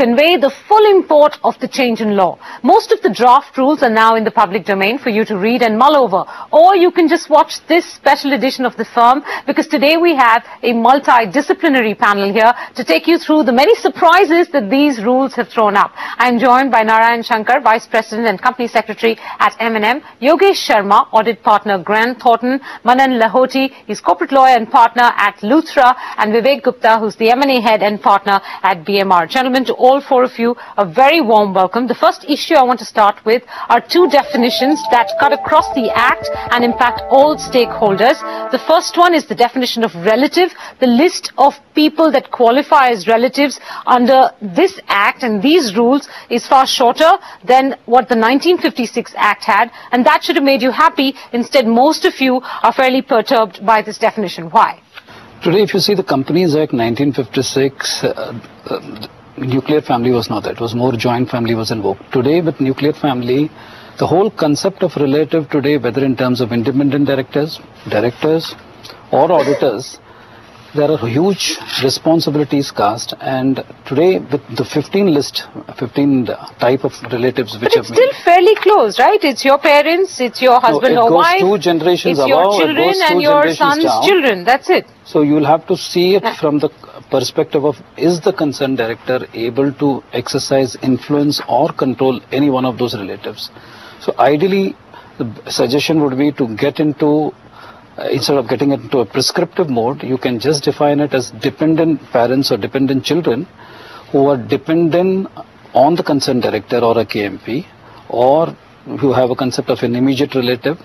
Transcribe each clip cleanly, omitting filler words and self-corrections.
convey the full import of the change in law. Most of the draft rules are now in the public domain for you to read and mull over. Or you can just watch this special edition of The Firm, because today we have a multidisciplinary panel here to take you through the many surprises that these rules have thrown up. I am joined by Narayan Shankar, Vice President and Company Secretary at M&M, Yogesh Sharma, Audit Partner, Grant Thornton, Manan Lahoti, he's Corporate Lawyer and Partner at Luthra, and Vivek Gupta, who's the M&A Head and Partner at BMR. Gentlemen, to all four of you, a very warm welcome. The first issue I want to start with are two definitions that cut across the Act and impact all stakeholders. The first one is the definition of relative. The list of people that qualify as relatives under this Act and these rules is far shorter than what the 1956 Act had, and that should have made you happy. Instead, most of you are fairly perturbed by this definition. Why? Today, if you see the Companies Act 1956, nuclear family was not there. It was more joint family was invoked. Today, with nuclear family, the whole concept of relative today, whether in terms of independent directors or auditors, there are huge responsibilities cast, and today with the 15 type of relatives which but it's still fairly close, right? It's your parents, it's your husband or wife, two generations it's above, your children and your son's children, that's it. So you will have to see it from the perspective of, is the concerned director able to exercise influence or control any one of those relatives? So ideally, the suggestion would be to get into, instead of getting into a prescriptive mode, you can just define it as dependent parents or dependent children who are dependent on the concerned director or a KMP, or who have a concept of an immediate relative,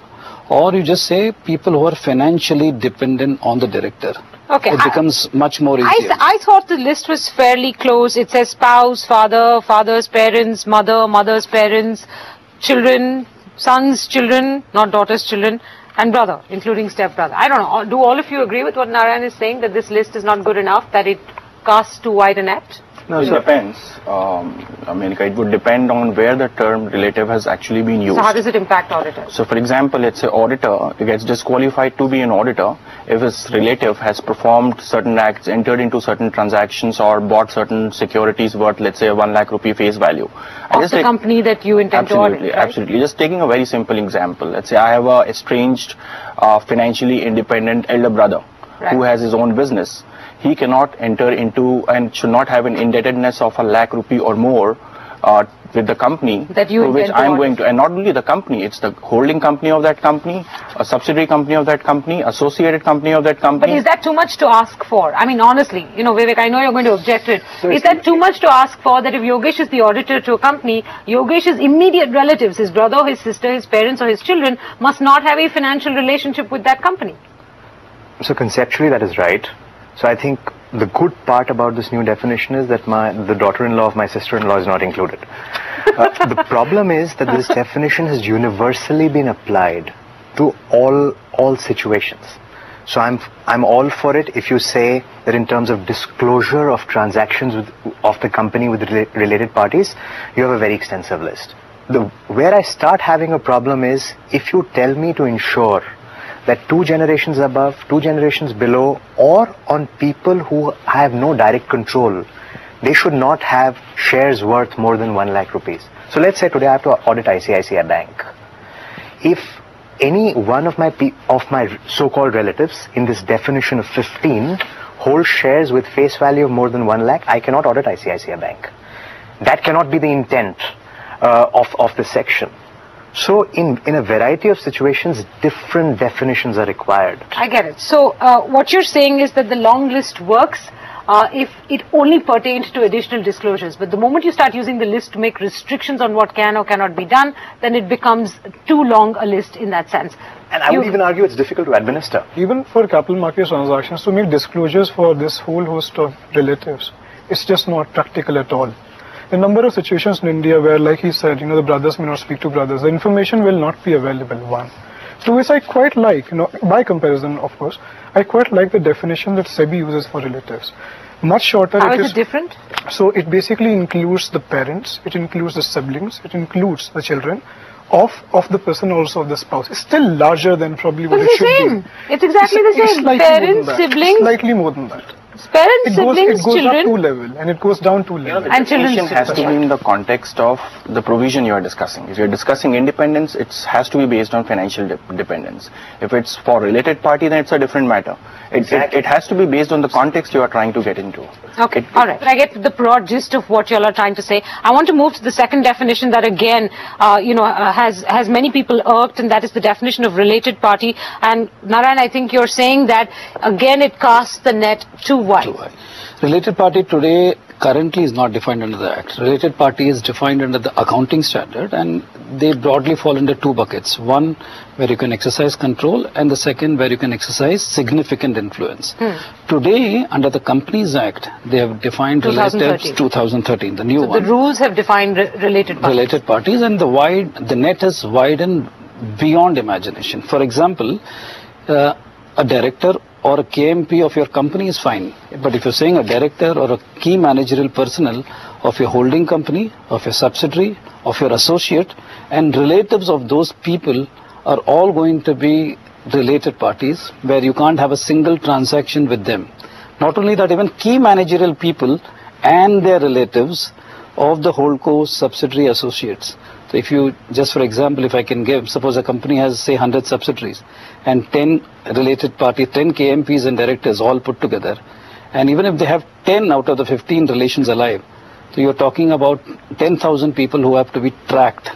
or you just say people who are financially dependent on the director. Okay, it becomes much more easier. I thought the list was fairly close. It says spouse, father, father's parents, mother, mother's parents, children, sons' children, not daughters' children, and brother, including stepbrother. I don't know. Do all of you agree with what Narayan is saying, that this list is not good enough, that it casts too wide a net? No, it depends. I mean, it would depend on where the term relative has actually been used. So how does it impact auditors? So for example, let's say auditor gets disqualified to be an auditor if his relative has performed certain acts, entered into certain transactions, or bought certain securities worth, let's say, 1 lakh rupee face value. Of the company that you intend to audit, right? Absolutely. Just taking a very simple example. Let's say I have a estranged, financially independent elder brother who has his own business. He cannot enter into and should not have an indebtedness of 1 lakh rupee or more with the company that you which I am going to, and not only the company, it's the holding company of that company, a subsidiary company of that company, associated company of that company. But is that too much to ask for? I mean, honestly, you know, Vivek, I know you're going to object to it. So is that too much to ask for, that if Yogesh is the auditor to a company, Yogesh's immediate relatives, his brother, his sister, his parents, or his children, must not have a financial relationship with that company? So conceptually, that is right. So I think the good part about this new definition is that the daughter-in-law of my sister-in-law is not included. The problem is that this definition has universally been applied to all situations. So I'm all for it if you say that in terms of disclosure of transactions of the company with related parties, you have a very extensive list. Where I start having a problem is if you tell me to ensure that 2 generations above, 2 generations below, or on people who have no direct control, they should not have shares worth more than 1 lakh rupees. So let's say today I have to audit ICICI Bank. If any one of my so-called relatives in this definition of 15 hold shares with face value of more than 1 lakh, I cannot audit ICICI Bank. That cannot be the intent of this section. So in a variety of situations, different definitions are required. I get it. So what you're saying is that the long list works if it only pertains to additional disclosures. But the moment you start using the list to make restrictions on what can or cannot be done, then it becomes too long a list in that sense. And I would even argue it's difficult to administer. Even for capital market transactions, to make disclosures for this whole host of relatives, it's just not practical at all. The number of situations in India where, like he said, the brothers may not speak to brothers, the information will not be available, one. To which I quite like, by comparison, of course, I quite like the definition that SEBI uses for relatives. Much shorter. How is it different? So it basically includes the parents, it includes the siblings, it includes the children of the person, also of the spouse. It's still larger than probably what it should be. It's exactly the same. Parents, siblings. Slightly more than that. Parents, siblings, it goes children. up 2 level and it goes down 2 level. The And children's definition has to be in the context of the provision you are discussing. If you're discussing independence, it has to be based on financial dependence. If it's for related party, then it's a different matter. It has to be based on the context you are trying to get into. Okay, all right. I get the broad gist of what you all are trying to say. I want to move to the second definition that again, has many people irked, and that is the definition of related party. And Narayan, I think you're saying that again it casts the net too wide. Related party today currently is not defined under the Act. Related party is defined under the accounting standard, and they broadly fall into 2 buckets. One where you can exercise control, and the second where you can exercise significant influence. Today, under the Companies Act, they have defined relatives 2013, the new one. The rules have defined related parties. Related parties, and the net has widened beyond imagination. For example, a director or a KMP of your company is fine. But if you're saying a director or a key managerial personnel of your holding company, of your subsidiary, of your associate, and relatives of those people are all going to be related parties where you can't have a single transaction with them. Not only that, even key managerial people and their relatives of the holdco subsidiary associates. So if you, just for example, if I can give, suppose a company has say 100 subsidiaries and 10 related parties, 10 KMPs and directors all put together, and even if they have 10 out of the 15 relations alive, so you're talking about 10,000 people who have to be tracked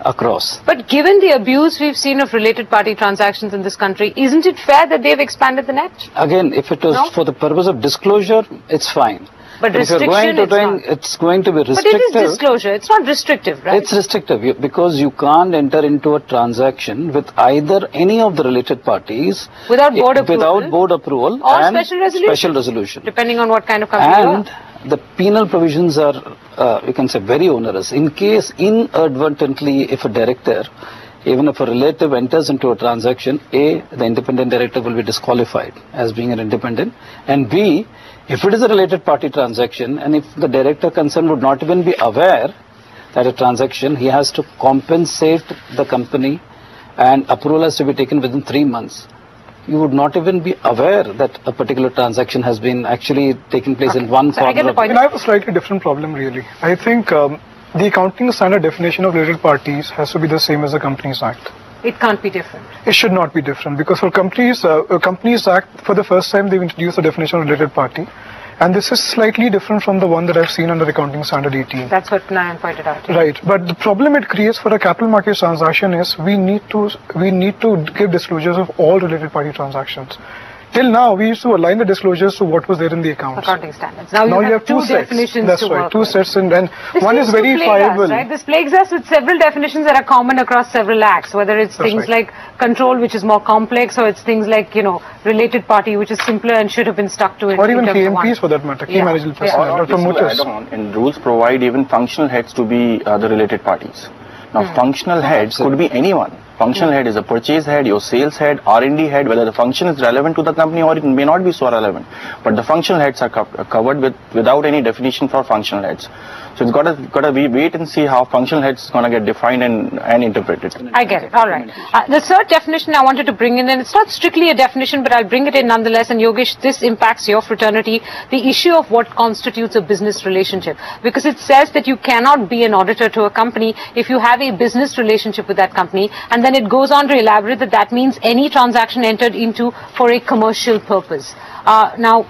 across. But given the abuse we've seen of related party transactions in this country, isn't it fair that they've expanded the net? Again, if it was for the purpose of disclosure, it's fine. But if you're going to it's going to be restrictive. But it is disclosure. It's not restrictive, right? It's restrictive because you can't enter into a transaction with either any of the related parties without board approval or and special resolution, depending on what kind of company you are. And the penal provisions are, you can say, very onerous. In case inadvertently, if a director, even if a relative enters into a transaction, A, the independent director will be disqualified as being an independent, and B, if it is a related party transaction, and if the director concerned would not even be aware that a transaction, he has to compensate the company, and approval has to be taken within 3 months. You would not even be aware that a particular transaction has been actually taking place in one corner. I get the point. I have a slightly different problem, really. I think the accounting standard definition of related parties has to be the same as the Companies Act. It can't be different. It should not be different because for Companies Act, for the first time they've introduced the definition of related party, and this is slightly different from the one that I've seen under Accounting Standard 18. That's what Nayan pointed out. Right, but the problem it creates for a capital market transaction is we need to give disclosures of all related party transactions. Till now, we used to align the disclosures to what was there in the accounts. Accounting standards. Now you have 2 definitions. That's right, 2 sets, and one is verifiable. Right? This plagues us with several definitions that are common across several acts, whether it's things like control, which is more complex, or it's things like, related party, which is simpler and should have been stuck to it. Or even KMPs for that matter, key managerial personnel, or promoters. And rules provide even functional heads to be the related parties. Now, functional heads could be anyone. Functional head is a purchase head, your sales head, R&D head, whether the function is relevant to the company or it may not be so relevant. But the functional heads are covered without any definition for functional heads. So it's got to wait and see how functional heads is going to get defined and interpreted. I get it. All right. The third definition I wanted to bring in, and it's not strictly a definition, but I'll bring it in nonetheless. And Yogesh, this impacts your fraternity, the issue of what constitutes a business relationship. Because it says that you cannot be an auditor to a company if you have a business relationship with that company. And then it goes on to elaborate that means any transaction entered into for a commercial purpose. Now,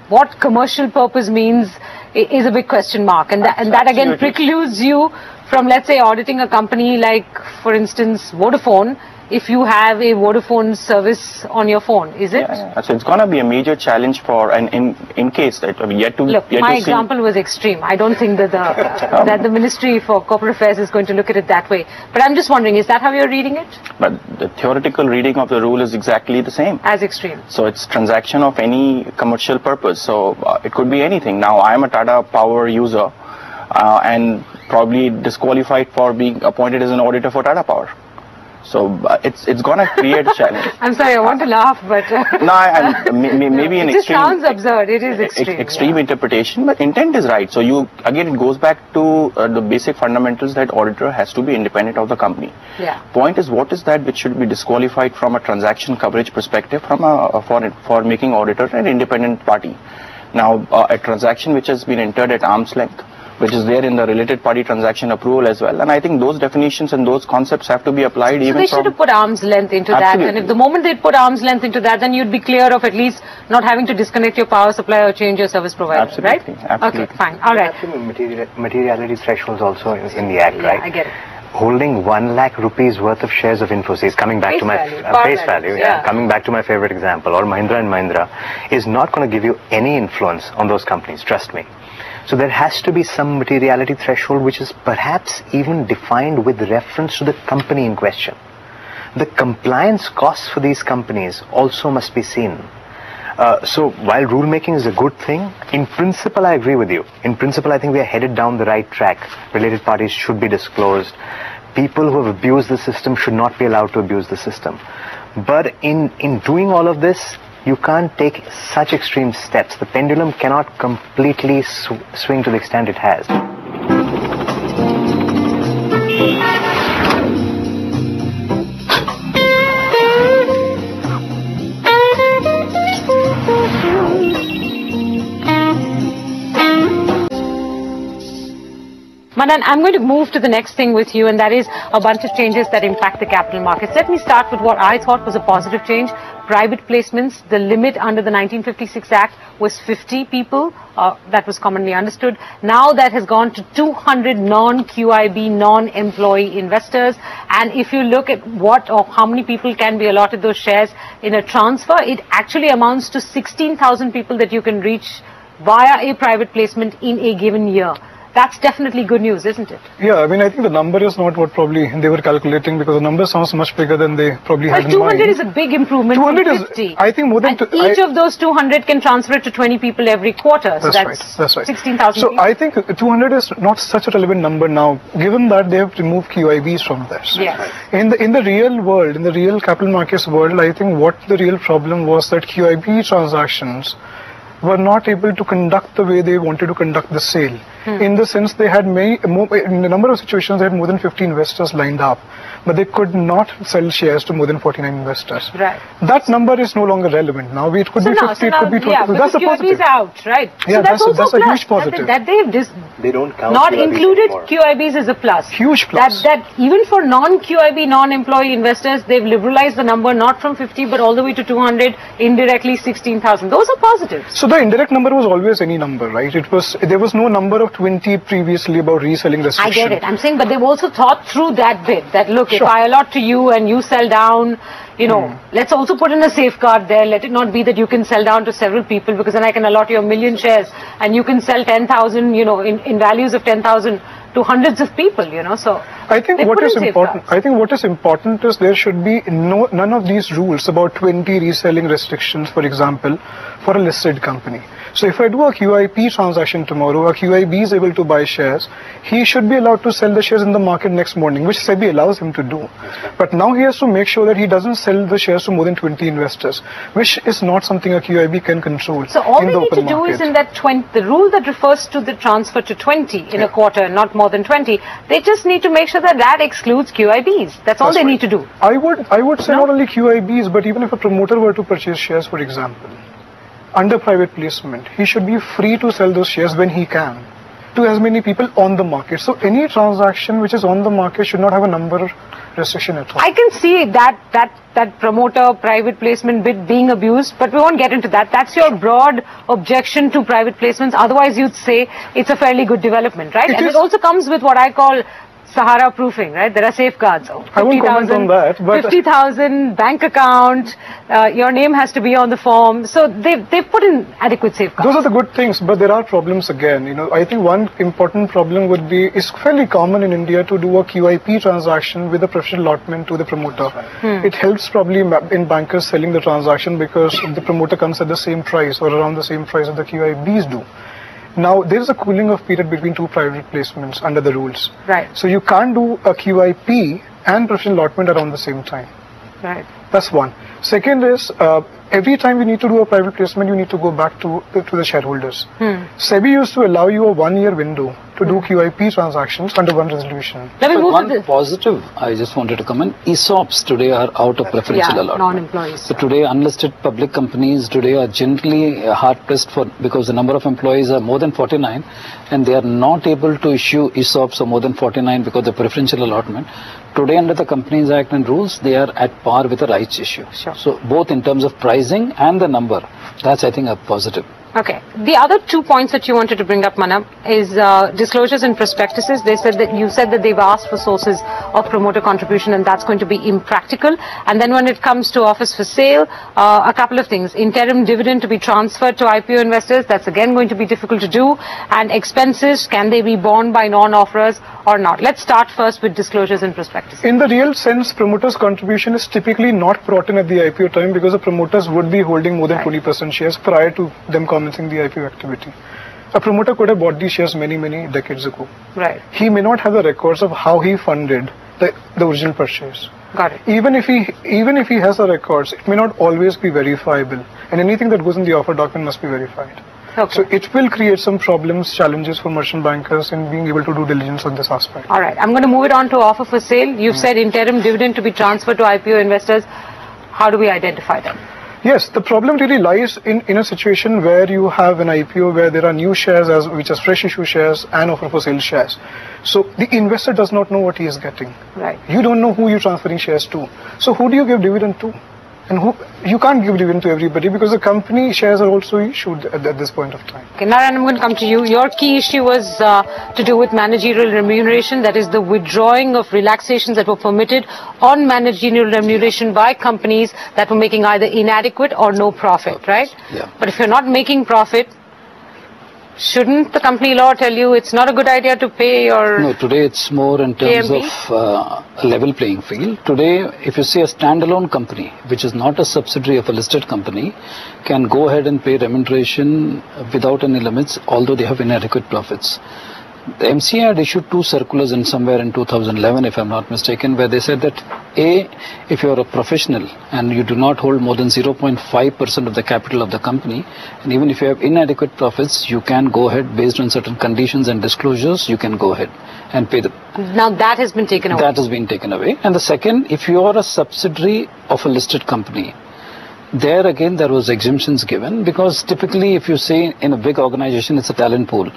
what commercial purpose means is a big question mark, and that again precludes you from, let's say, auditing a company like, for instance, Vodafone, if you have a Vodafone service on your phone, is it? Yeah. So it's going to be a major challenge for, and in case that we yet to look. My example was extreme. I don't think that that the Ministry for Corporate Affairs is going to look at it that way. But I'm just wondering, is that how you're reading it? But the theoretical reading of the rule is exactly the same. As extreme. So it's transaction of any commercial purpose. So it could be anything. Now I am a Tata Power user and probably disqualified for being appointed as an auditor for Tata Power. So it's going to create a challenge. I'm sorry, I want to laugh, but maybe an extreme. It just sounds absurd. It is extreme. Extreme interpretation, but intent is right. So it goes back to the basic fundamentals that auditor has to be independent of the company. Yeah. Point is, what is that which should be disqualified from a transaction coverage perspective from for making auditor an independent party? Now, a transaction which has been entered at arm's length, which is there in the related party transaction approval as well. And I think those definitions and those concepts have to be applied so even they should have put arm's length into that. And if the moment they'd put arm's length into that, then you'd be clear of at least not having to disconnect your power supply or change your service provider, Absolutely. right? Absolutely. Okay, fine. All right. Materiality thresholds also in the Act, right? I get it. Holding 1 lakh rupees worth of shares of Infosys, coming back Face to my value, face value, coming back to my favorite example, or Mahindra and Mahindra, is not going to give you any influence on those companies, trust me. So there has to be some materiality threshold which is perhaps even defined with reference to the company in question. The compliance costs for these companies also must be seen. So while rulemaking is a good thing, in principle I agree with you. In principle I think we are headed down the right track. Related parties should be disclosed. People who have abused the system should not be allowed to abuse the system. But in doing all of this, you can't take such extreme steps. The pendulum cannot completely swing to the extent it has. Manan, I'm going to move to the next thing with you, and that is a bunch of changes that impact the capital markets. Let me start with what I thought was a positive change. Private placements, the limit under the 1956 Act was 50 people. That was commonly understood. Now that has gone to 200 non-QIB, non-employee investors. And if you look at what or how many people can be allotted those shares in a transfer, it actually amounts to 16,000 people that you can reach via a private placement in a given year. That's definitely good news, isn't it? Yeah, I mean, I think the number is not what probably they were calculating, because the number sounds much bigger than they probably had in mind. 200 is a big improvement 200 from 50. is, I think, more than... each of those 200 can transfer to 20 people every quarter. So that's right. 16,000 So people. I think 200 is not such a relevant number now, given that they have removed QIBs from this. Yes. In the real world, in the real capital markets world, I think what the real problem was that QIB transactions were not able to conduct the way they wanted to conduct the sale. In the sense they had in a number of situations they had more than 50 investors lined up, but they could not sell shares to more than 49 investors. Right. That number is no longer relevant now. It could be 50, it could be 20. Yeah, That's a positive. QIB is out, right? Yeah, so that's a huge positive. That They don't count not QIBs included anymore. QIBs is a plus. Huge plus. That even for non-QIB, non-employee investors, they've liberalized the number not from 50 but all the way to 200, indirectly 16,000. Those are positives. So the indirect number was always any number, right? There was no number of 20 previously about reselling restriction. I get it. I'm saying, but they've also thought through that bit, that look, if I allot to you and you sell down, you know, let's also put in a safeguard there. Let it not be that you can sell down to several people, because then I can allot you 1 million shares and you can sell 10,000, you know, in values of 10,000 to hundreds of people, you know. So I think what is important, is there should be none of these rules about 20 reselling restrictions, for example, for a listed company. So if I do a QIP transaction tomorrow, a QIB is able to buy shares, he should be allowed to sell the shares in the market next morning, which SEBI allows him to do. But now he has to make sure that he doesn't sell the shares to more than 20 investors, which is not something a QIB can control. So all in they the need open to do market. is in that 20, the rule that refers to the transfer to 20 in a quarter, not more than 20, they just need to make sure that that excludes QIBs. That's all they need to do. I would say not only QIBs, but even if a promoter were to purchase shares, for example, under private placement, he should be free to sell those shares when he can to as many people on the market. So any transaction which is on the market should not have a number restriction at all. I can see that promoter private placement bit being abused, but we won't get into that. That's your broad objection to private placements. Otherwise, you'd say it's a fairly good development, right? And it also comes with what I call Sahara proofing, right? There are safeguards. I won't comment on that, but 50,000 bank account, your name has to be on the form. So they've put in adequate safeguards. Those are the good things, but there are problems again. You know, I think one important problem would be, it's fairly common in India to do a QIP transaction with a preferential allotment to the promoter. It helps probably in bankers selling the transaction because the promoter comes at the same price or around the same price that the QIBs do. Now, there is a cooling off period between two private placements under the rules. Right. So you can't do a QIP and preferential allotment around the same time. Right. That's one. Second is, every time you need to do a private placement, you need to go back to the shareholders. SEBI used to allow you a 1-year window to do QIP transactions under one resolution. Let me So move to one this. positive I just wanted to comment, ESOPs today are out of preferential allotment. Non-employees. So today unlisted public companies today are generally hard pressed for, because the number of employees are more than 49 and they are not able to issue ESOPs of more than 49 because of the preferential allotment. Today under the Companies Act and rules, they are at par with the rights issue. Sure. So both in terms of pricing and the number, that's I think a positive. Okay. The other 2 points that you wanted to bring up, Mana, is disclosures and prospectuses. They said that you said that they've asked for sources of promoter contribution, and that's going to be impractical. And then when it comes to office for sale, a couple of things. Interim dividend to be transferred to IPO investors, that's again going to be difficult to do. And expenses, can they be borne by non-offerers or not? Let's start first with disclosures and prospectuses. In the real sense, promoters' contribution is typically not brought in at the IPO time because the promoters would be holding more than 20% shares prior to them commencing the IPO activity. A promoter could have bought these shares many decades ago. Right. He may not have the records of how he funded the original purchase. Got it. Even if he has the records, it may not always be verifiable, and anything that goes in the offer document must be verified. Okay. So it will create some problems, challenges for merchant bankers in being able to do diligence on this aspect. All right. I'm going to move it on to offer for sale. You've said interim dividend to be transferred to IPO investors. How do we identify them? Yes, the problem really lies in a situation where you have an IPO where there are new shares which are fresh issue shares and offer for sale shares. So the investor does not know what he is getting. Right. You don't know who you're transferring shares to. So who do you give dividend to? And you can't give dividend to everybody because the company shares are also issued at this point of time. Okay, Narayan, I'm going to come to you. Your key issue was to do with managerial remuneration, that is the withdrawing of relaxations that were permitted on managerial remuneration by companies that were making either inadequate or no profit, right? Yeah. But if you're not making profit, shouldn't the company law tell you it's not a good idea to pay your... No, today it's more in terms KMP? of a level playing field. Today, if you see a standalone company, which is not a subsidiary of a listed company, can go ahead and pay remuneration without any limits, although they have inadequate profits. The MCA had issued 2 circulars in somewhere in 2011, if I'm not mistaken, where they said that A, if you're a professional and you do not hold more than 0.5% of the capital of the company, and even if you have inadequate profits, you can go ahead based on certain conditions and disclosures, you can go ahead and pay them. Now that has been taken away. That has been taken away. And the second, if you are a subsidiary of a listed company, there again there was exemptions given, because typically if you say in a big organization it's a talent pool,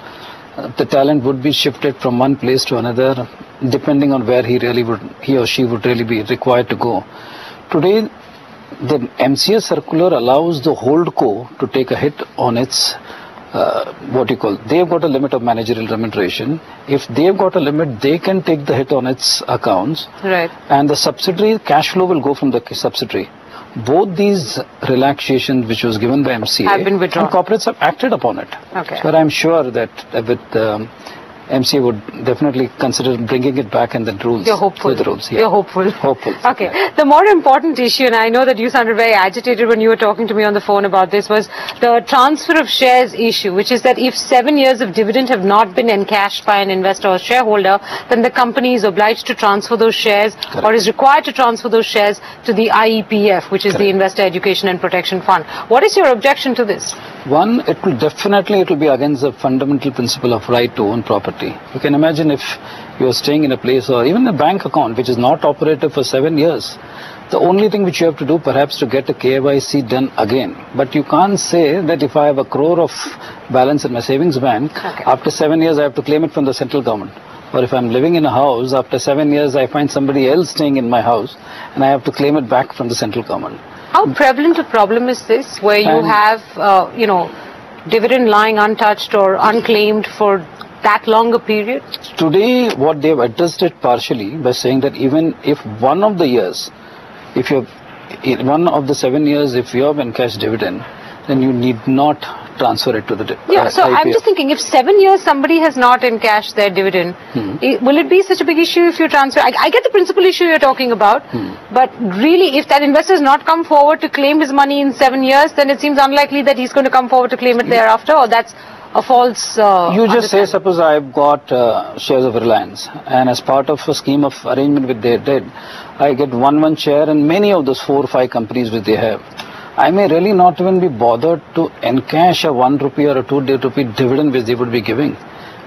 the talent would be shifted from one place to another depending on where he or she would really be required to go. Today the MCA circular allows the holdco to take a hit on its they've got a limit of managerial remuneration. If they've got a limit, they can take the hit on its accounts. Right. And the subsidiary cash flow will go from the subsidiary. Both these relaxations which was given by MCA have been withdrawn. and corporates have acted upon it. Okay. So I'm sure that with MCA would definitely consider bringing it back in the rules. You're hopeful. With the rules, yeah. You're hopeful. Hopeful. Okay. Yeah. The more important issue, and I know that you sounded very agitated when you were talking to me on the phone about this, was the transfer of shares issue, which is that if 7 years of dividend have not been encashed by an investor or shareholder, then the company is obliged to transfer those shares or is required to transfer those shares to the IEPF, which is the Investor Education and Protection Fund. What is your objection to this? One, it will be against the fundamental principle of right to own property. You can imagine if you are staying in a place or even a bank account which is not operative for 7 years, the only thing which you have to do perhaps to get a KYC done again. But you can't say that if I have 1 crore of balance in my savings bank, after 7 years I have to claim it from the central government. Or if I'm living in a house, after 7 years I find somebody else staying in my house and I have to claim it back from the central government. How prevalent a problem is this, where you have, dividend lying untouched or unclaimed for that longer period? Today, what they've addressed it partially by saying that even if one of the years, if you have, in one of the 7 years, if you have encashed dividend, then you need not transfer it to the so IPF. I'm just thinking, if 7 years somebody has not encashed their dividend, will it be such a big issue if you transfer? I get the principal issue you're talking about, but really if that investor has not come forward to claim his money in 7 years, then it seems unlikely that he's going to come forward to claim it thereafter, or that's a false you just say, suppose I've got shares of Reliance, and as part of a scheme of arrangement which they did, I get one share in many of those 4 or 5 companies which they have. I may really not even be bothered to encash a 1 rupee or a 2 rupee dividend which they would be giving.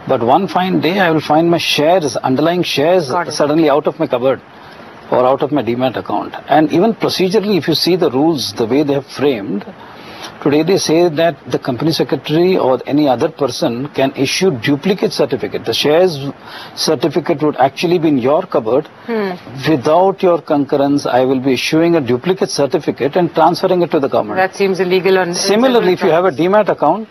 But one fine day I will find my shares, underlying shares, suddenly out of my cupboard or out of my demat account. And even procedurally, if you see the rules, the way they have framed, today they say that the company secretary or any other person can issue duplicate certificate. The shares certificate would actually be in your cupboard. Without your concurrence, I will be issuing a duplicate certificate and transferring it to the government. That seems illegal. On similarly, if you have a demat account,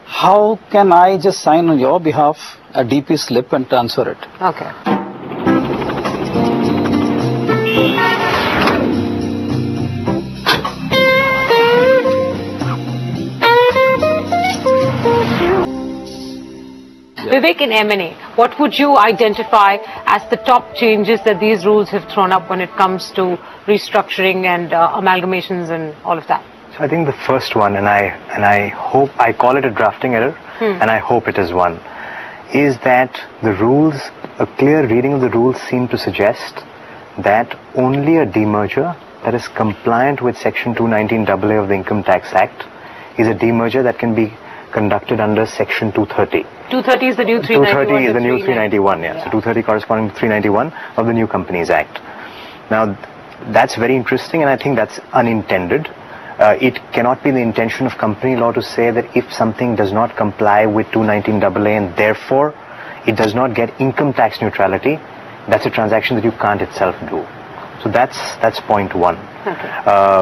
how can I just sign on your behalf a DP slip and transfer it? Okay. Vivek, in M&A, what would you identify as the top changes that these rules have thrown up when it comes to restructuring and amalgamations and all of that? So I think the first one, and I hope, I call it a drafting error, and I hope it is one, is that the rules, a clear reading of the rules seem to suggest that only a demerger that is compliant with Section 219AA of the Income Tax Act is a demerger that can be conducted under Section 230. 230 is the new 391. 230 is the new 391, yeah. So 230 corresponding to 391 of the New Companies Act. Now, that's very interesting, and I think that's unintended. It cannot be the intention of company law to say that if something does not comply with 219AA and therefore it does not get income tax neutrality, that's a transaction that you can't itself do. So that's point one,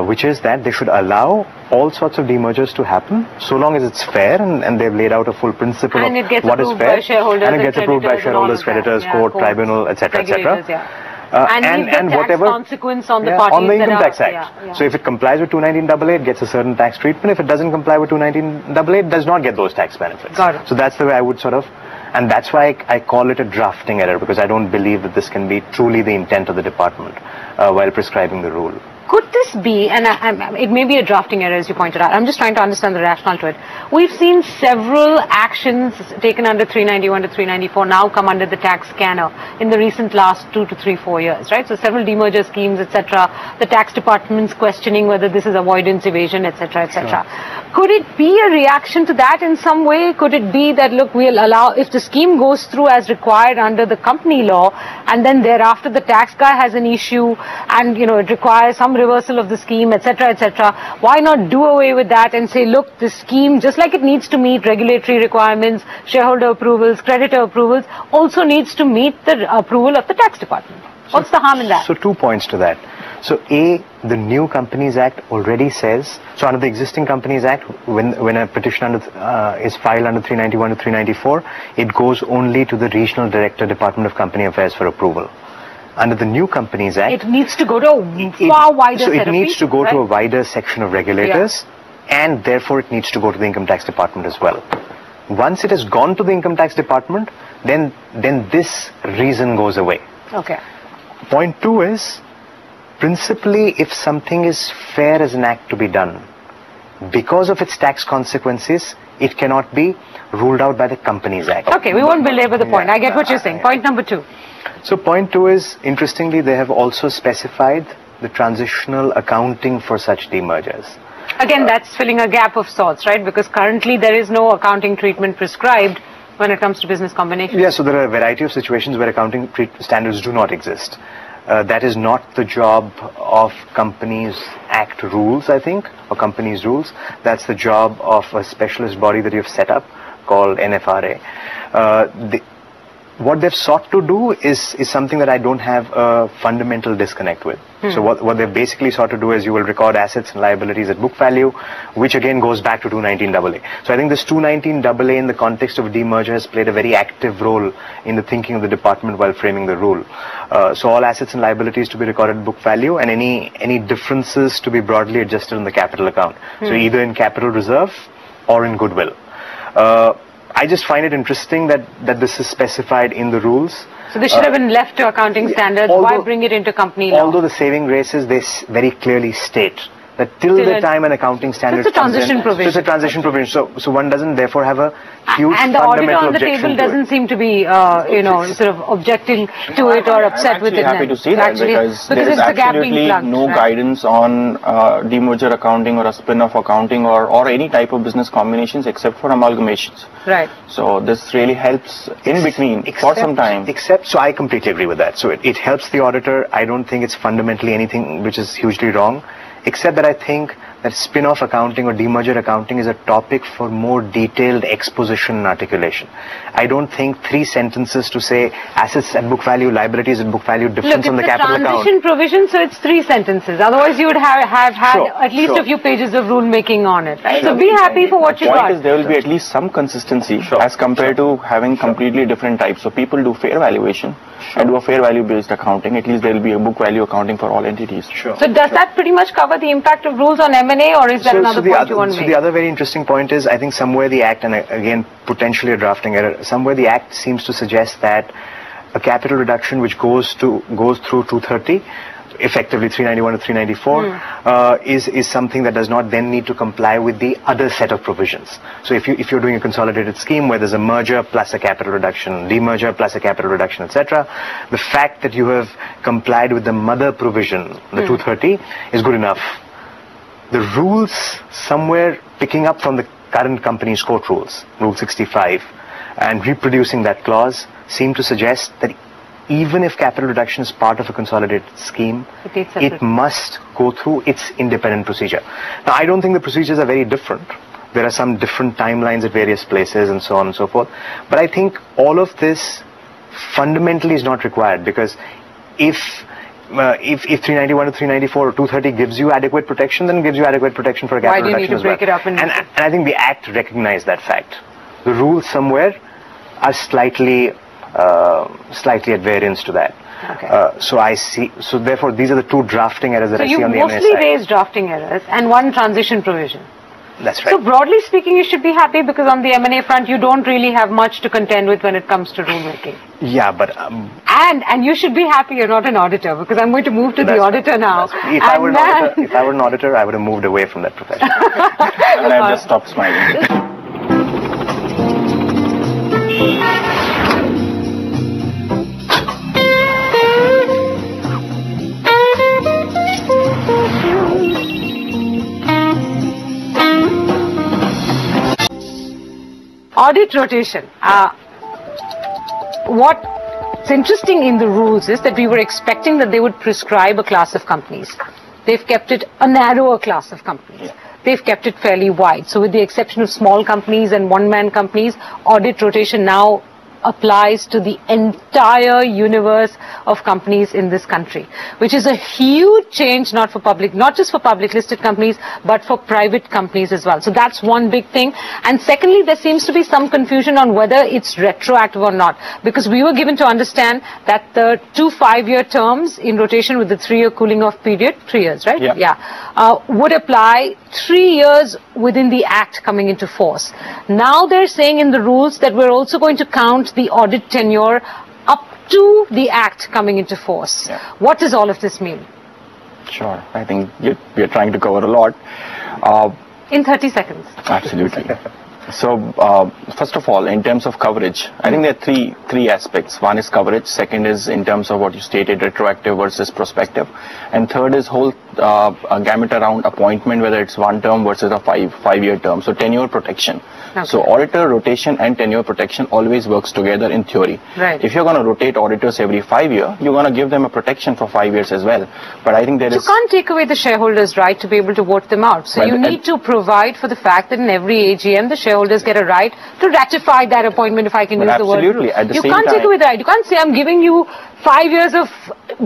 which is that they should allow all sorts of demergers to happen so long as it's fair and they've laid out a full principle of what is fair, and it gets approved by shareholders, creditors, court, tribunal, etc., etc. And whatever consequence on the parties on the Income Tax Act. So if it complies with 219AA, it gets a certain tax treatment. If it doesn't comply with 219AA, it does not get those tax benefits. Got it. So that's the way I would sort of, and that's why I call it a drafting error, because I don't believe that this can be truly the intent of the department while prescribing the rule. Could this be, and it may be a drafting error as you pointed out, I'm just trying to understand the rationale to it. We've seen several actions taken under 391 to 394 now come under the tax scanner in the recent last 2 to 3, 4 years, right? So several demerger schemes, etc. The tax department's questioning whether this is avoidance, evasion, etc., etc. Sure. Could it be a reaction to that in some way? Could it be that, look, we'll allow, if the scheme goes through as required under the company law, and then thereafter the tax guy has an issue and, you know, it requires some reversal of the scheme, etc., etc. Why not do away with that and say, look, this scheme, just like it needs to meet regulatory requirements, shareholder approvals, creditor approvals, also needs to meet the approval of the tax department? What's the harm in that? So 2 points to that. So A, the New Companies Act already says, so under the existing Companies Act, when a petition is filed under 391 to 394, it goes only to the Regional Director, Department of Company Affairs for approval. Under the New Companies Act, it needs to go to a far wider set of people. So it needs to go to a right? wider section of regulators, and therefore it needs to go to the Income Tax Department as well. Once it has gone to the Income Tax Department, then this reason goes away. Okay. Point 2 is, principally, if something is fair as an act to be done, because of its tax consequences, it cannot be ruled out by the Companies Act. Okay, we won't belabor the point. I get what you're saying. Point number 2. So point 2 is, interestingly, they have also specified the transitional accounting for such demergers. Again, that's filling a gap of sorts, right? Because currently there is no accounting treatment prescribed when it comes to business combinations. Yeah, so there are a variety of situations where accounting standards do not exist. That is not the job of Companies Act rules, I think, or companies rules. That's the job of a specialist body that you've set up called NFRA. What they've sought to do is something that I don't have a fundamental disconnect with. So what they've basically sought to do is you will record assets and liabilities at book value, which again goes back to 219AA. So I think this 219AA in the context of demerger has played a very active role in the thinking of the department while framing the rule. So all assets and liabilities to be recorded at book value, and any differences to be broadly adjusted in the capital account. So either in capital reserve or in goodwill. I just find it interesting that this is specified in the rules. So this should have been left to accounting standards. Why bring it into company law? Although the saving graces, they very clearly state that till the time an accounting standard it's a transition provision. So it's a transition provision. So one doesn't therefore have a huge and the auditor on the objection table doesn't seem to be, sort of objecting to it or upset with it. I'm happy to see that because there is absolutely no guidance on demerger accounting or a spin-off accounting or any type of business combinations except for amalgamations. Right. So this really helps in between for some time. So I completely agree with that. So it helps the auditor. I don't think it's fundamentally anything which is hugely wrong, except that I think that spin-off accounting or demerger accounting is a topic for more detailed exposition and articulation. I don't think 3 sentences to say assets at book value, liabilities at book value, difference on the capital account. Look, it's a transition provision, so it's 3 sentences. Otherwise, you would have had at least a few pages of rule making on it, right? So be happy for what you got. The point is there will be at least some consistency as compared to having completely different types. So people do fair valuation and do a fair value based accounting. At least there will be a book value accounting for all entities. So does that pretty much cover the impact of rules on M&A, or is there another point you want to make? So the other very interesting point is, I think somewhere the Act, and again potentially a drafting error, somewhere the Act seems to suggest that a capital reduction which goes through 230, effectively 391 to 394, is something that does not then need to comply with the other set of provisions. So if you're doing a consolidated scheme where there's a merger plus a capital reduction, demerger plus a capital reduction, etc., the fact that you have complied with the mother provision, the 230, is good enough. The rules somewhere picking up from the current company's court rules, Rule 65, and reproducing that clause seem to suggest that even if capital reduction is part of a consolidated scheme, it must go through its independent procedure. Now, I don't think the procedures are very different. There are some different timelines at various places and so on and so forth. But I think all of this fundamentally is not required, because if 391 to 394 or 230 gives you adequate protection, then it gives you adequate protection for a capital reduction as well. Why do you need to break it up? And I think the Act recognized that fact. The rules somewhere are slightly at variance to that. Okay. So therefore these are the 2 drafting errors that I see on the M&A side. So you mostly raised drafting errors and 1 transition provision. That's right. So broadly speaking, you should be happy, because on the M&A front, you don't really have much to contend with when it comes to rulemaking. Yeah, but... And you should be happy you're not an auditor, because I'm going to move to the auditor now. If I were an auditor, I would have moved away from that profession. And I just stopped smiling. Audit rotation. What's interesting in the rules is that we were expecting that they would prescribe a class of companies. They've kept it a narrower class of companies. They've kept it fairly wide. So with the exception of small companies and one-man companies, audit rotation now applies to the entire universe of companies in this country, which is a huge change, not just for public listed companies, but for private companies as well. So that's one big thing. And secondly, there seems to be some confusion on whether it's retroactive or not, because we were given to understand that the 2 5-year terms in rotation with the 3-year cooling off period, 3 years, right? Would apply 3 years within the Act coming into force. Now they're saying in the rules that we're also going to count the audit tenure up to the Act coming into force. What does all of this mean? Sure. I think we're trying to cover a lot. In 30 seconds. Absolutely. So, first of all, in terms of coverage, I think there are three aspects. One is coverage. Second is in terms of what you stated, retroactive versus prospective. And third is whole gamut around appointment, whether it's 1 term versus a 5-year term. So, tenure protection. Okay. So, auditor rotation and tenure protection always works together in theory. Right. If you're going to rotate auditors every 5 years, you're going to give them a protection for 5 years as well. But I think you can't take away the shareholders' right to be able to vote them out. So, you need to provide for the fact that in every AGM, the shareholders get a right to ratify that appointment, if I can use the word. Absolutely. At the same time, you can't take away the right. You can't say, I'm giving you 5 years of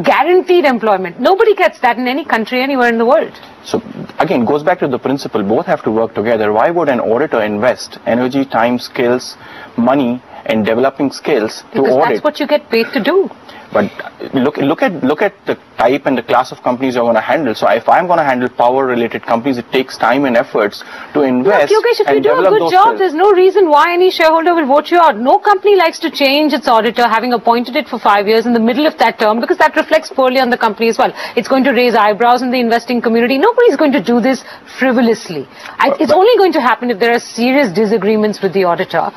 guaranteed employment. Nobody gets that in any country, anywhere in the world. So, again, goes back to the principle, both have to work together. Why would an auditor invest energy, time, skills, money, and developing skills to audit? Because that's what you get paid to do. But look at the type and the class of companies you're going to handle. So if I'm going to handle power-related companies, it takes time and efforts to invest. Look, Yogesh, if you do a good job, there's no reason why any shareholder will vote you out. No company likes to change its auditor, having appointed it for 5 years in the middle of that term, because that reflects poorly on the company as well. It's going to raise eyebrows in the investing community. Nobody's going to do this frivolously. It's only going to happen if there are serious disagreements with the auditor,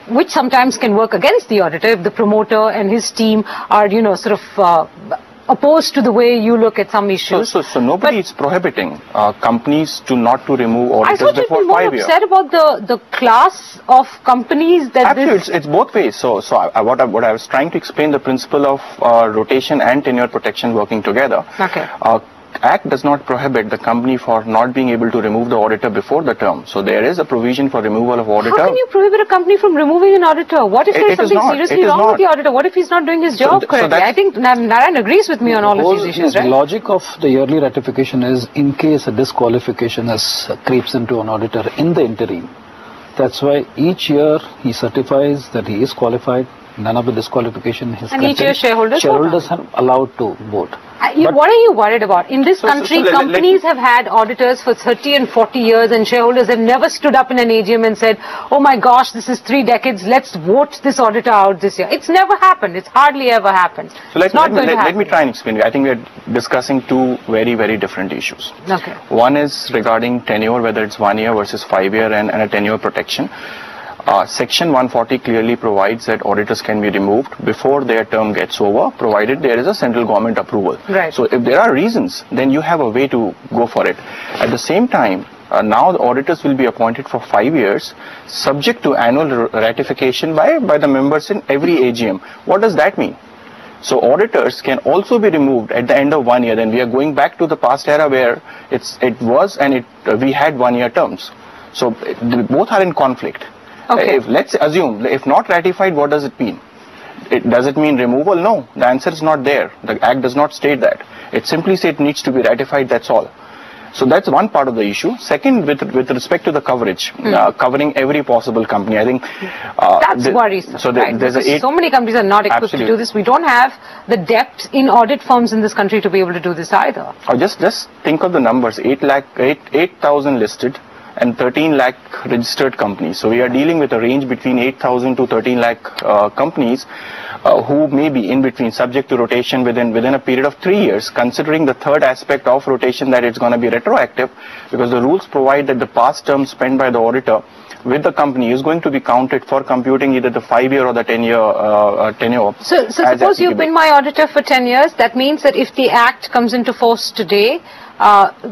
which sometimes can work against the auditor if the promoter and his team are, sort of opposed to the way you look at some issues. So nobody is prohibiting companies not to remove auditors before 5 years. I thought you'd be more upset about the class of companies that Absolutely, it's both ways. So what I was trying to explain, the principle of rotation and tenure protection working together. Okay. Act does not prohibit the company for not being able to remove the auditor before the term. So there is a provision for removal of auditor. How can you prohibit a company from removing an auditor? What if there is something seriously wrong with the auditor? What if he's not doing his job correctly? I think Narayan agrees with me on all of these issues, right? The logic of the yearly ratification is in case a disqualification creeps into an auditor in the interim. That's why each year he certifies that he is qualified. None of the disqualification is and each year shareholders are allowed to vote. What are you worried about? In this country, companies have had auditors for 30 and 40 years, and shareholders have never stood up in an AGM and said, oh my gosh, this is 3 decades, let's vote this auditor out this year. It's never happened. It's hardly ever happened. So let me try and explain. I think we're discussing two very, very different issues. Okay. One is regarding tenure, whether it's 1 year versus 5 year and a tenure protection. Section 140 clearly provides that auditors can be removed before their term gets over, provided there is a central government approval. Right. So if there are reasons, then you have a way to go for it. At the same time, now the auditors will be appointed for 5 years, subject to annual ratification by the members in every AGM. What does that mean? So auditors can also be removed at the end of 1 year. Then we are going back to the past era where we had 1 year terms. So both are in conflict. Okay. Let's assume, if not ratified, what does it mean? Does it mean removal? No, the answer is not there. The Act does not state that. It simply says it needs to be ratified, that's all. So that's one part of the issue. Second, with respect to the coverage, covering every possible company, I think that's worrisome. So there's so many companies are not equipped to do this. We don't have the depth in audit firms in this country to be able to do this either. Just think of the numbers: 8,000 listed and 13 lakh registered companies. So we are dealing with a range between 8,000 to 13 lakh companies who may be in between, subject to rotation within a period of 3 years, considering the third aspect of rotation, that it's going to be retroactive, because the rules provide that the past term spent by the auditor with the company is going to be counted for computing either the 5 year or the 10 year tenure. So suppose you've been my auditor for 10 years, that means that if the Act comes into force today,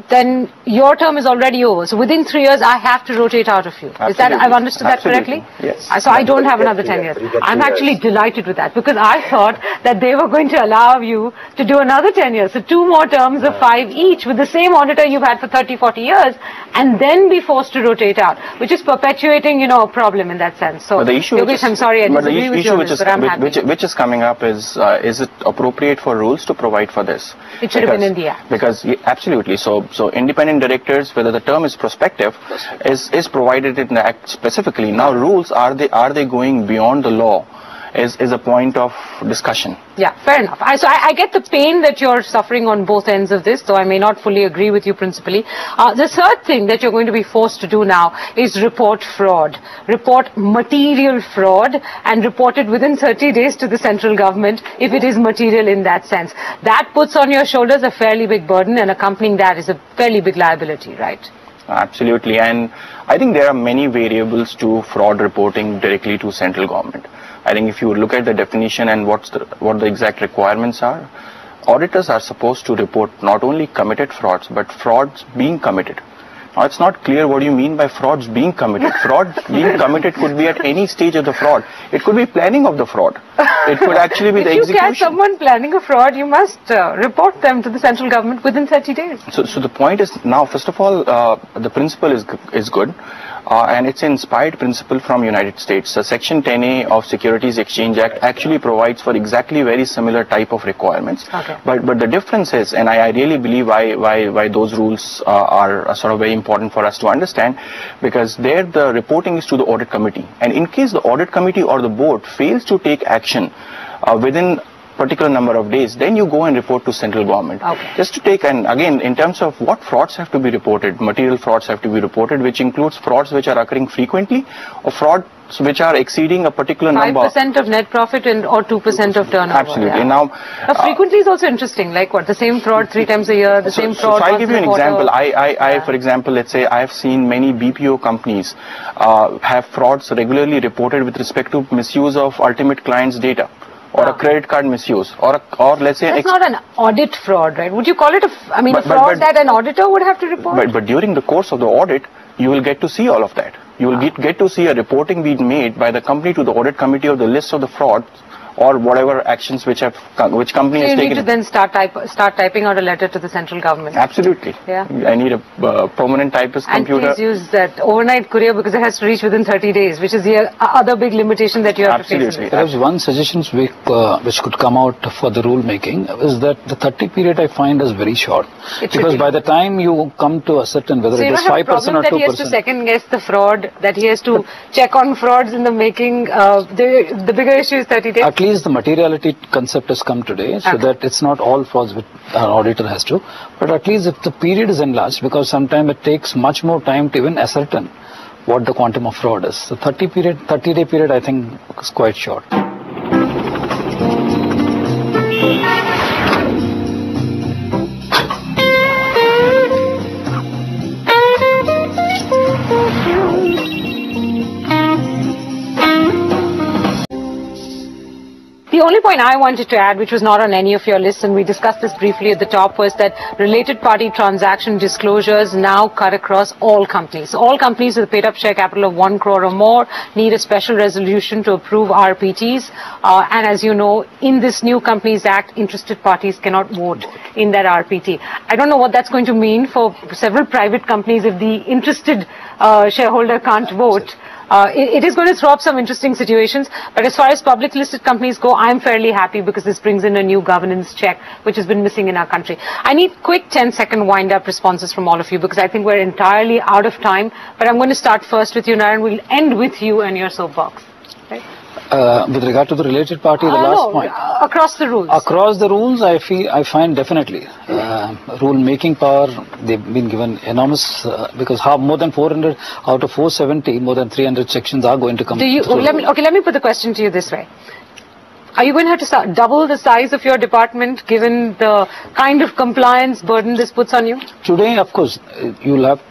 then your term is already over. So within 3 years, I have to rotate out of you. Is that, I've understood that correctly? Yes. So I don't have another 10 years. I'm actually delighted with that, because I thought that they were going to allow you to do another 10 years. So 2 more terms of 5 each with the same auditor you've had for 30, 40 years, and then be forced to rotate out, which is perpetuating, a problem in that sense. So, Yogesh, I'm sorry, I disagree with you on this, but I'm happy. Which is coming up is it appropriate for rules to provide for this? It should have been in the Act. Because, absolutely. So independent directors, whether the term is prospective, is provided in the Act specifically. Now rules, are they going beyond the law, is a point of discussion. Yeah, fair enough. So I get the pain that you're suffering on both ends of this, though I may not fully agree with you principally. The third thing that you're going to be forced to do now is report fraud. Report material fraud and report it within 30 days to the central government if it is material in that sense. That puts on your shoulders a fairly big burden, and accompanying that is a fairly big liability, right? Absolutely. And I think there are many variables to fraud reporting directly to central government. I think if you look at the definition and what the exact requirements are, auditors are supposed to report not only committed frauds, but frauds being committed. Now, it's not clear what you mean by frauds being committed. Fraud being committed could be at any stage of the fraud. It could be planning of the fraud. It could actually be the execution. If you catch someone planning a fraud, you must report them to the central government within 30 days. So the point is, now, first of all, the principle is good. And it's an inspired principle from United States. So Section 10A of Securities Exchange Act actually provides for exactly very similar type of requirements. Okay. But the difference is, and I really believe why those rules are sort of very important for us to understand, because there the reporting is to the audit committee. And in case the audit committee or the board fails to take action within particular number of days, then you go and report to central government. Okay. Just to take, and again, in terms of what frauds have to be reported, material frauds have to be reported, which includes frauds which are occurring frequently, or frauds which are exceeding a particular number. 5% of net profit or 2% of turnover. Absolutely. Yeah. Now, frequently is also interesting. Like what? The same fraud 3 times a year, the same fraud So I'll once give you in an a quarter. example. I, for example, let's say I've seen many BPO companies have frauds regularly reported with respect to misuse of ultimate client's data, or a credit card misuse, or let's say... That's not an audit fraud, right? Would you call it a fraud that an auditor would have to report? But during the course of the audit, you will get to see all of that. You will get to see a reporting being made by the company to the audit committee of the list of the frauds or whatever actions which company has taken. So you need to then start typing out a letter to the central government. Absolutely. Yeah. I need a permanent typist computer. And please use that overnight courier because it has to reach within 30 days, which is the other big limitation that you have to face. Absolutely. Perhaps one suggestion which could come out for the rule making is that the 30 period I find is very short. Because by the time you come to ascertain whether it is 5% or 2%. That he has to second guess the fraud, that he has to check on frauds in the making. The bigger issue is 30 days. At least the materiality concept has come today, so that it's not all frauds which an auditor has to. But at least if the period is enlarged, because sometimes it takes much more time to even ascertain what the quantum of fraud is. The 30-day period I think is quite short. The only point I wanted to add, which was not on any of your lists, and we discussed this briefly at the top, was that related party transaction disclosures now cut across all companies. All companies with a paid-up share capital of 1 crore or more need a special resolution to approve RPTs. And as you know, in this new Companies Act, interested parties cannot vote in that RPT. I don't know what that's going to mean for several private companies if the interested shareholder can't vote. It is going to throw up some interesting situations, but as far as public listed companies go, I'm fairly happy because this brings in a new governance check, which has been missing in our country. I need quick 10-second wind-up responses from all of you because I think we're entirely out of time, but I'm going to start first with you, Narayan. We'll end with you and your soapbox. Okay? With regard to the related party, the last point. Across the rules. Across the rules, I find definitely rule making power. They've been given enormous because more than 400 out of 470, more than 300 sections are going to come. Let me put the question to you this way. Are you going to have to double the size of your department given the kind of compliance burden this puts on you? Today, of course, I'll have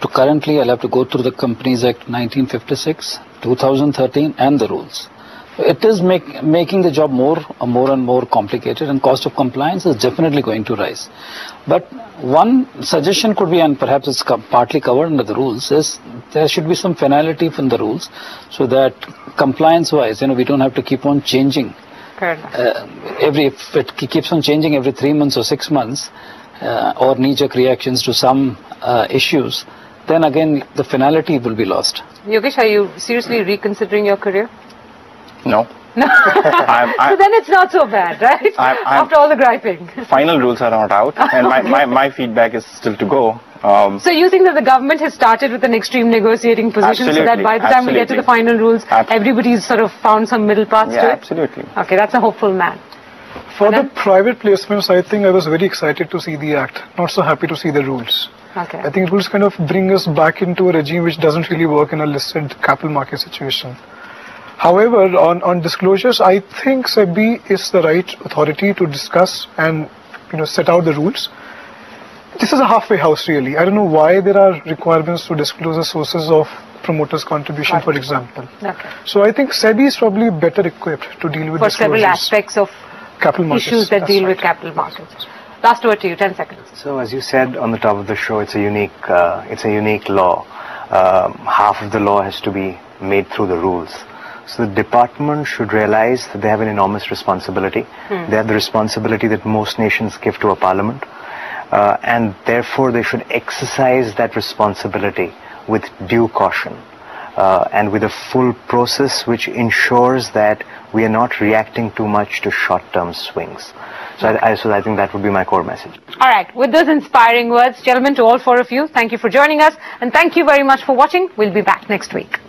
to go through the Companies Act 1956, 2013 and the rules. It is making the job more and more complicated, and cost of compliance is definitely going to rise. But one suggestion could be, and perhaps it's partly covered under the rules, is there should be some finality from the rules so that compliance-wise, we don't have to keep on changing. If it keeps on changing every 3 months or 6 months, or knee-jerk reactions to some issues, then again the finality will be lost. Yogesh, are you seriously reconsidering your career? No. So then it's not so bad, right? After all the griping. Final rules are not out, and my feedback is still to go. So you think that the government has started with an extreme negotiating position so that by the time we get to the final rules, everybody's sort of found some middle paths to it? Absolutely. Okay, that's a hopeful man. For the private placements, I think I was very excited to see the act, not so happy to see the rules. Okay. I think it will kind of bring us back into a regime which doesn't really work in a listed capital market situation. However, on disclosures, I think SEBI is the right authority to discuss and set out the rules. This is a halfway house, really. I don't know why there are requirements to disclose the sources of promoters' contribution, for example. Okay. So I think SEBI is probably better equipped to deal with for several aspects of capital markets, issues that deal with capital markets. Last word to you, 10 seconds. So as you said on the top of the show, it's a unique law. Half of the law has to be made through the rules. So the department should realize that they have an enormous responsibility. They have the responsibility that most nations give to a parliament. And therefore they should exercise that responsibility with due caution and with a full process which ensures that we are not reacting too much to short-term swings. So I think that would be my core message. All right, with those inspiring words, gentlemen, to all four of you, thank you for joining us, and thank you very much for watching. We'll be back next week.